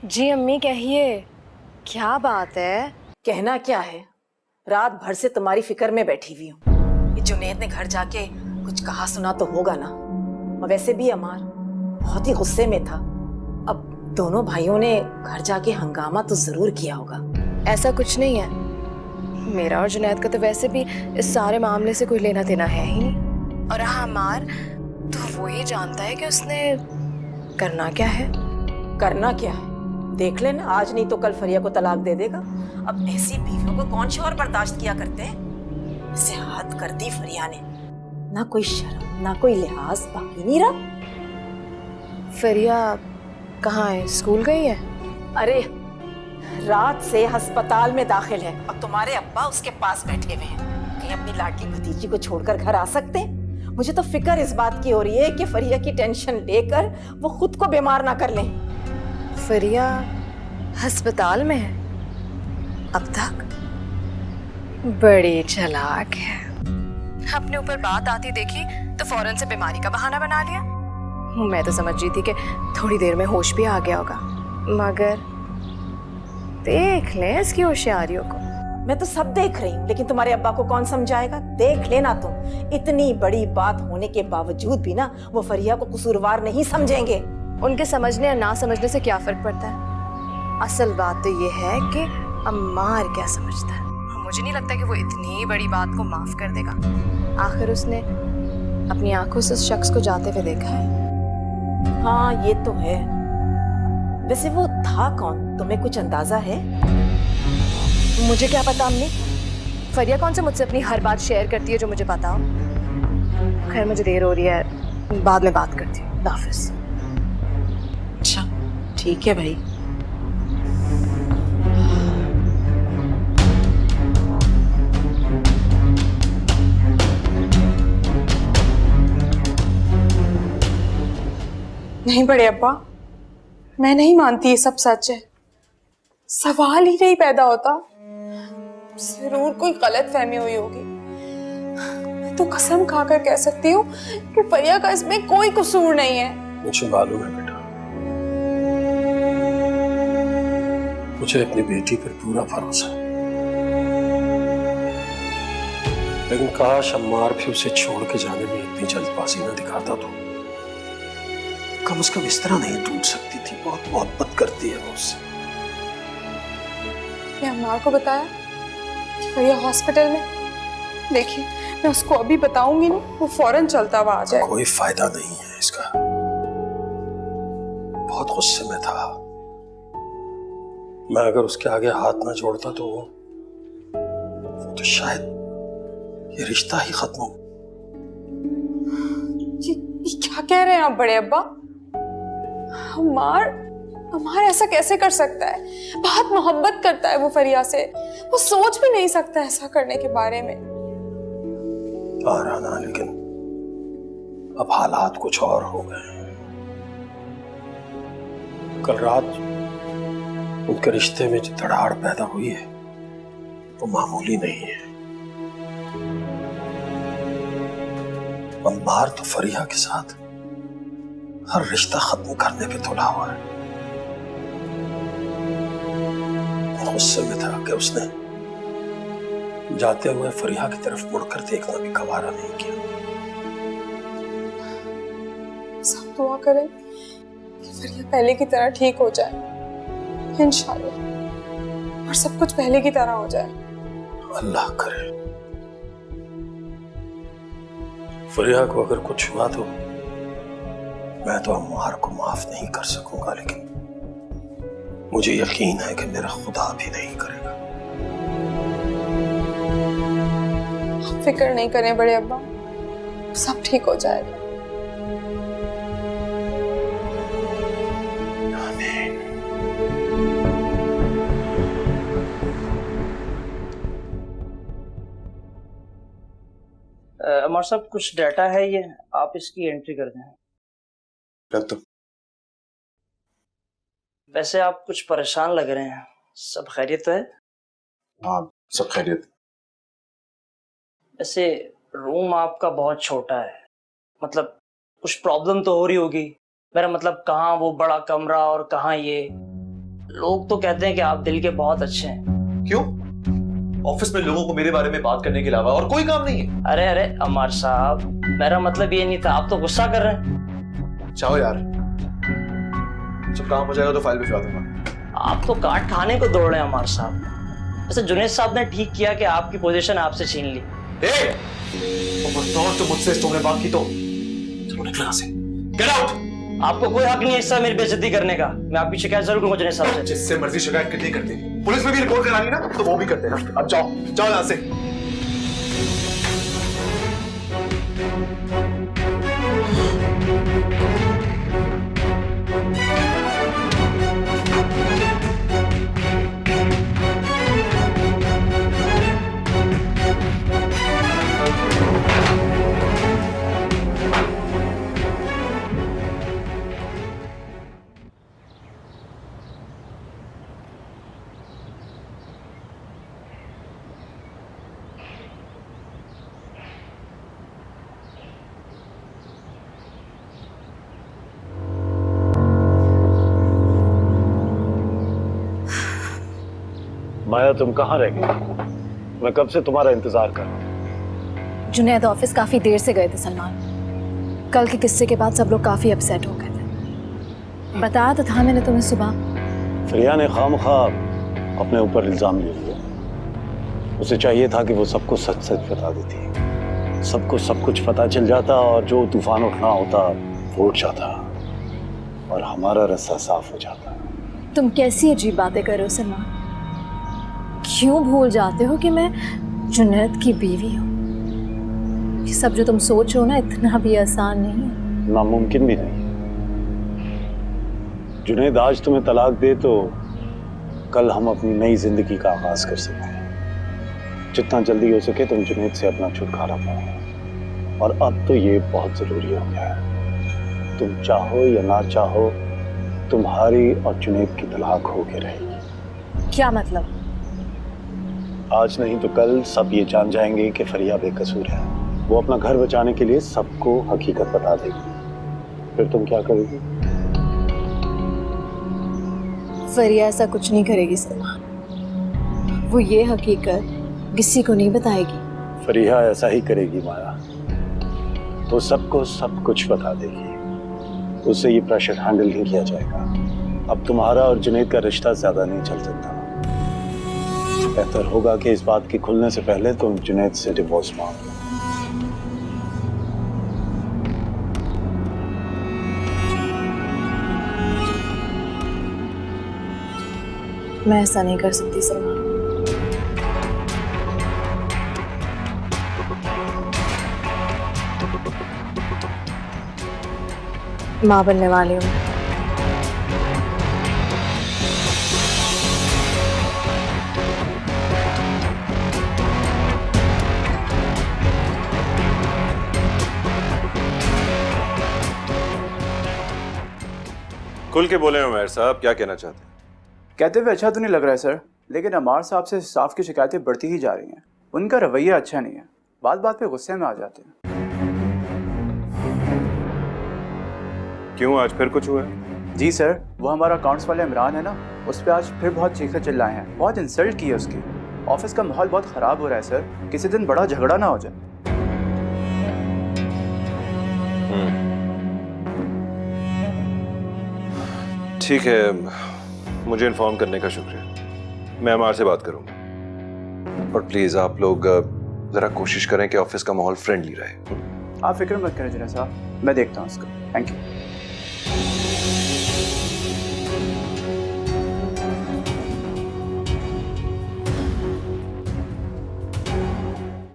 जी अम्मी कहिए, क्या बात है? कहना क्या है, रात भर से तुम्हारी फिक्र में बैठी हुई हूँ। ये जुनैद ने घर जाके कुछ कहा सुना तो होगा ना। और वैसे भी अमार बहुत ही गुस्से में था। अब दोनों भाइयों ने घर जाके हंगामा तो जरूर किया होगा। ऐसा कुछ नहीं है, मेरा और जुनैद का तो वैसे भी इस सारे मामले से कोई लेना देना है ही नहीं। और हाँ अमार, तो वो ही जानता है कि उसने करना क्या है। करना क्या है देख लेना, आज नहीं तो कल फरिया को तलाक दे देगा। अब ऐसी बीवियों को कौन शौहर बर्दाश्त किया करते हैं। इसे हद कर दी फरिया ने, ना कोई शर्म ना कोई लिहाज बाकी नहीं रहा। फरिया कहाँ है? स्कूल गई है? अरे रात से अस्पताल में दाखिल है और तुम्हारे अब्बा उसके पास बैठे हुए हैं। कहीं अपनी लाडली भतीजी को छोड़कर घर आ सकते हैं? मुझे तो फिक्र इस बात की हो रही है कि फरिया की टेंशन लेकर वो खुद को बीमार ना कर लें। फरिया अस्पताल में है अब तक? बड़ी चालाक है, अपने ऊपर बात आती देखी तो फौरन से बीमारी का बहाना बना लिया। मैं तो समझ रही थी कि थोड़ी देर में होश भी आ गया होगा, मगर देख ले इसकी होशियारियों को। मैं तो सब देख रही हूँ, लेकिन तुम्हारे अब्बा को कौन समझाएगा। देख लेना तुम, इतनी बड़ी बात होने के बावजूद भी ना वो फरिया को कसूरवार नहीं समझेंगे। उनके समझने या ना समझने से क्या फर्क पड़ता है। असल बात तो ये है कि अम्मार क्या समझता है। मुझे नहीं लगता कि वो इतनी बड़ी बात को माफ कर देगा। आखिर उसने अपनी आंखों से उस शख्स को जाते हुए देखा है। हाँ ये तो है। वैसे वो था कौन, तुम्हें कुछ अंदाजा है? मुझे क्या पता अम्मी, फरिया कौन से मुझसे अपनी हर बात शेयर करती है जो मुझे पता हो। खैर मुझे देर हो रही है, बाद में बात करती हूँ। हाफिज। अच्छा ठीक है भाई। नहीं बड़े अब्बा, मैं नहीं मानती ये सब सच है। सवाल ही नहीं पैदा होता। जरूर कोई गलत फहमी हुई होगी। मैं तो कसम खाकर कह सकती हूँ कि फरिया का इसमें कोई कसूर नहीं है। मुझे मालूम है बेटा, मुझे अपनी बेटी पर पूरा भरोसा है, लेकिन काश अम्मार भी उसे छोड़ के जाने में इतनी जल्दबाजी न दिखाता तो कम से कम इस तरह नहीं टूट सकती थी। बहुत मोहब्बत करती है वो उससे। मैं अम्मार को बताया कि फरिया हॉस्पिटल में। देखिए मैं उसको अभी बताऊंगी नहीं, वो फौरन चलता हुआ आ जाए। कोई फायदा नहीं है इसका। बहुत गुस्से में था मैं। अगर उसके आगे हाथ ना जोड़ता तो वो तो शायद ये रिश्ता ही खत्म हो। ये क्या कह रहे हैं आप बड़े अब्बा? अम्मार ऐसा कैसे कर सकता है? बहुत मोहब्बत करता है वो फरिया से। वो सोच भी नहीं सकता ऐसा करने के बारे में। ना, लेकिन अब हालात कुछ और हो गए। कल रात उनके रिश्ते में जो दरार पैदा हुई है वो मामूली नहीं है। अम्मार तो फरिया के साथ हर रिश्ता खत्म करने पे तुला हुआ है। गुस्से में था कि उसने जाते हुए फरिया की तरफ मुड़कर देखना भी गवारा नहीं किया। सब दुआ करें कि फरिया पहले की तरह ठीक हो जाए इंशाल्लाह, और सब कुछ पहले की तरह हो जाए। अल्लाह करे। फरिया को अगर कुछ हुआ तो मैं तो अम्मार को माफ नहीं कर सकूंगा, लेकिन मुझे यकीन है कि मेरा खुदा भी नहीं करेगा। आप फिक्र नहीं करें बड़े अब्बा, सब ठीक हो जाएगा। अमर साहब कुछ डाटा है, ये आप इसकी एंट्री कर दें। रख दो। वैसे आप कुछ परेशान लग रहे हैं, सब खैरियत तो है? हाँ सब खैरियत। वैसे रूम आपका बहुत छोटा है, मतलब कुछ प्रॉब्लम तो हो रही होगी। मेरा मतलब कहाँ वो बड़ा कमरा और कहाँ ये। लोग तो कहते हैं कि आप दिल के बहुत अच्छे हैं। क्यों? ऑफिस में लोगों को मेरे बारे में बात करने के अलावा और कोई काम नहीं है? अरे अरे अमर साहब, मेरा मतलब ये नहीं था, आप तो गुस्सा कर रहे हैं। चाहो यार, जब काम हो जाएगा तो फाइल भिजवा दूंगा। आप तो काट खाने को दौड़ रहे हैं अमर साहब। वैसे जुनैद साहब ने ठीक किया कि आपकी पोजीशन आपसे छीन ली। तो मुझसे तुमने बात की तो चलो निकल यहाँ से। Get out. आपको कोई हक नहीं है इस समय मेरी बेइज्जती करने का। मैं आपकी शिकायत जरूर करूंगा जुनैद साहब से। जिससे मर्जी शिकायत करनी करती, पुलिस में भी रिपोर्ट करानी ना तो वो भी करते हैं। अब जाओ जाओ यहाँ से। माया, तुम कहाँ रह गई? मैं कब से तुम्हारा इंतजार कर रहा हूँ। जुनैद ऑफिस काफी देर से गए थे सलमान। कल के किस्से के बाद सब लोग काफी अपसेट हो गए थे। बताया तो था मैंने तुम्हें सुबह। फरिया ने खामखा अपने ऊपर इल्जाम ले लिया। उसे चाहिए था कि वो सबको सच सच बता देती, सबको सब कुछ पता चल जाता और जो तूफान उठना होता वो उठ जाता और हमारा रास्ता साफ हो जाता। तुम कैसी अजीब बातें कर रहे हो सलमान? क्यों भूल जाते हो कि मैं जुनैद की बीवी हूँ? ये सब जो तुम सोच रहे हो ना, इतना भी आसान नहीं है। नामुमकिन भी नहीं। जुनैद आज तुम्हें तलाक दे तो कल हम अपनी नई जिंदगी का आगाज कर सकते हैं। जितना जल्दी हो सके तुम जुनैद से अपना छुटकारा पाओ। और अब तो ये बहुत जरूरी हो गया है। तुम चाहो या ना चाहो, तुम्हारी और जुनैद की तलाक होके रहेगी। क्या मतलब? आज नहीं तो कल सब ये जान जाएंगे कि फरिया बेकसूर है। वो अपना घर बचाने के लिए सबको हकीकत बता देगी। फिर तुम क्या करोगी? फरिया ऐसा कुछ नहीं करेगी सलमान। वो ये हकीकत किसी को नहीं बताएगी। फरिया ऐसा ही करेगी माया। वो सबको सब कुछ बता देगी। उससे ये प्रेशर हैंडल नहीं किया जाएगा। अब तुम्हारा और जुनैद का रिश्ता ज्यादा नहीं चल सकता। बेहतर होगा कि इस बात के खुलने से पहले तुम जुनैद से डिवोर्स मांग लो। मैं ऐसा नहीं कर सकती सलमान। माँ बनने वाली हूँ। खुल के बोले उमैर साहब, क्या कहना चाहते हैं? कहते हुए अच्छा तो नहीं लग रहा है सर, लेकिन अमार साहब से स्टाफ की शिकायतें बढ़ती ही जा रही हैं। उनका रवैया अच्छा नहीं है, बात बात पे गुस्से में आ जाते हैं। क्यों, आज फिर कुछ हुआ है? जी सर, वो हमारा अकाउंट्स वाले इमरान है ना, उस पर आज फिर बहुत चीखे चिल्लाए हैं, बहुत इंसल्ट की है उसकी। ऑफिस का माहौल बहुत ख़राब हो रहा है सर, किसी दिन बड़ा झगड़ा ना हो जाए। ठीक है, मुझे इन्फॉर्म करने का शुक्रिया। मैं अमार से बात करूंगा। और प्लीज आप लोग जरा कोशिश करें कि ऑफिस का माहौल फ्रेंडली रहे। आप फिक्र मत करें जुनैद साहब, मैं देखता हूँ उसका। Thank you.